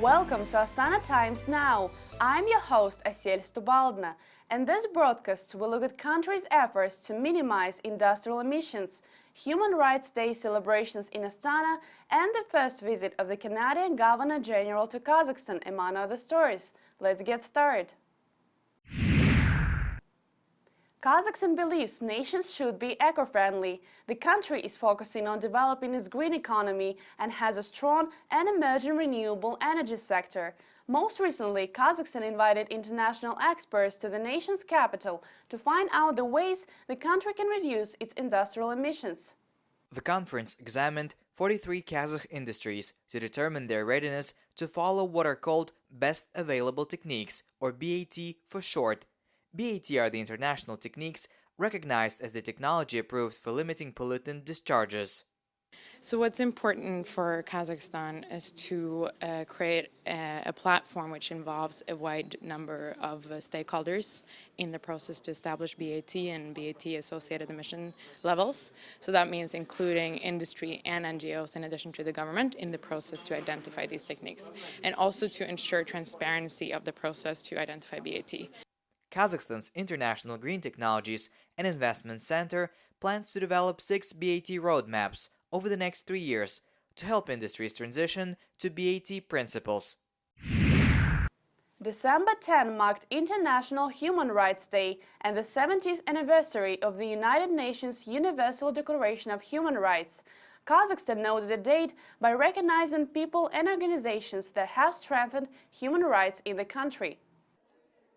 Welcome to Astana Times Now. I'm your host Asiel Stubaldna, and this broadcast will look at country's efforts to minimize industrial emissions, Human Rights Day celebrations in Astana, and the first visit of the Canadian Governor General to Kazakhstan, among other stories. Let's get started. Kazakhstan believes nations should be eco-friendly. The country is focusing on developing its green economy and has a strong and emerging renewable energy sector. Most recently, Kazakhstan invited international experts to the nation's capital to find out the ways the country can reduce its industrial emissions. The conference examined 43 Kazakh industries to determine their readiness to follow what are called Best Available Techniques, or BAT for short. BAT are the international techniques recognized as the technology approved for limiting pollutant discharges. So what's important for Kazakhstan is to create a platform which involves a wide number of stakeholders in the process to establish BAT and BAT-associated emission levels. So that means including industry and NGOs in addition to the government in the process to identify these techniques, and also to ensure transparency of the process to identify BAT. Kazakhstan's International Green Technologies and Investment Center plans to develop 6 BAT roadmaps over the next 3 years to help industries transition to BAT principles. December 10 marked International Human Rights Day and the 70th anniversary of the United Nations Universal Declaration of Human Rights. Kazakhstan noted the date by recognizing people and organizations that have strengthened human rights in the country.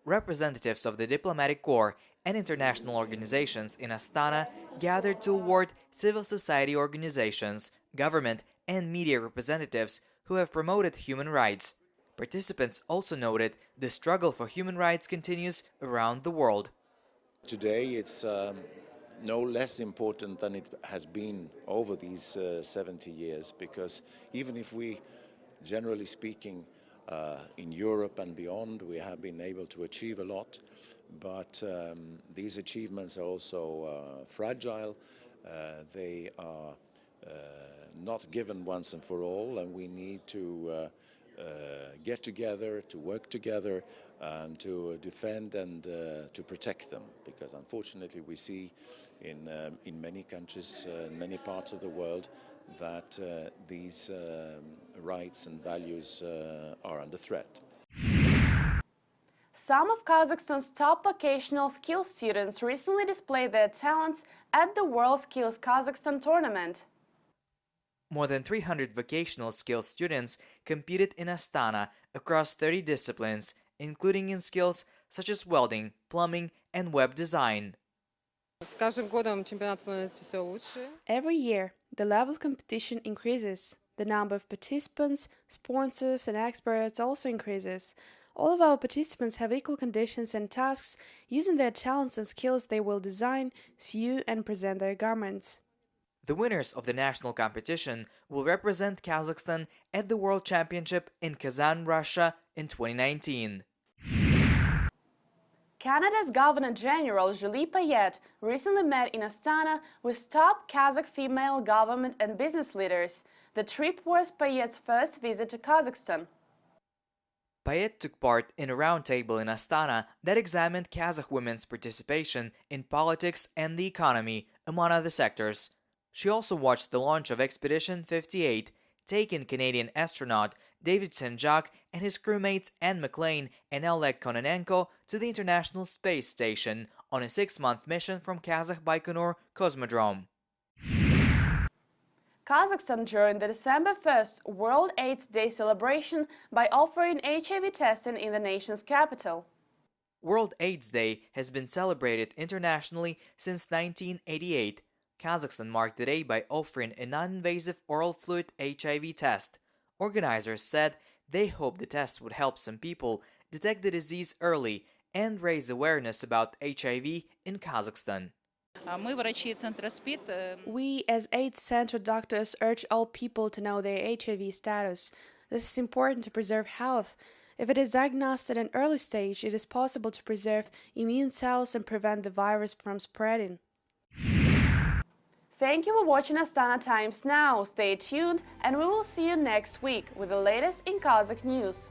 Representatives of the diplomatic corps and international organizations in Astana gathered to award civil society organizations, government, and media representatives who have promoted human rights. Participants also noted the struggle for human rights continues around the world. Today it's no less important than it has been over these 70 years, because even if we, generally speaking, in Europe and beyond, we have been able to achieve a lot, but these achievements are also fragile. They are not given once and for all, and we need to get together, to work together, and to defend and to protect them, because unfortunately we see in many countries, in many parts of the world, that these rights and values are under threat. Some of Kazakhstan's top vocational skills students recently displayed their talents at the World Skills Kazakhstan tournament. More than 300 vocational skills students competed in Astana across 30 disciplines, including in skills such as welding, plumbing, and web design. Every year, the level of competition increases. The number of participants, sponsors, and experts also increases. All of our participants have equal conditions and tasks. Using their talents and skills, they will design, sew, and present their garments. The winners of the national competition will represent Kazakhstan at the World Championship in Kazan, Russia in 2019. Canada's Governor General Julie Payette recently met in Astana with top Kazakh female government and business leaders. The trip was Payette's first visit to Kazakhstan. Payette took part in a roundtable in Astana that examined Kazakh women's participation in politics and the economy, among other sectors. She also watched the launch of Expedition 58, taking Canadian astronaut David Senjak and his crewmates Anne McLean and Oleg Kononenko to the International Space Station on a 6-month mission from Kazakh Baikonur Cosmodrome. Kazakhstan joined the December 1st World AIDS Day celebration by offering HIV testing in the nation's capital. World AIDS Day has been celebrated internationally since 1988. Kazakhstan marked the day by offering a non-invasive oral fluid HIV test. Organizers said they hoped the test would help some people detect the disease early and raise awareness about HIV in Kazakhstan. We, as AIDS Center doctors, urge all people to know their HIV status. This is important to preserve health. If it is diagnosed at an early stage, it is possible to preserve immune cells and prevent the virus from spreading. Thank you for watching Astana Times Now. Stay tuned and we will see you next week with the latest in Kazakh news.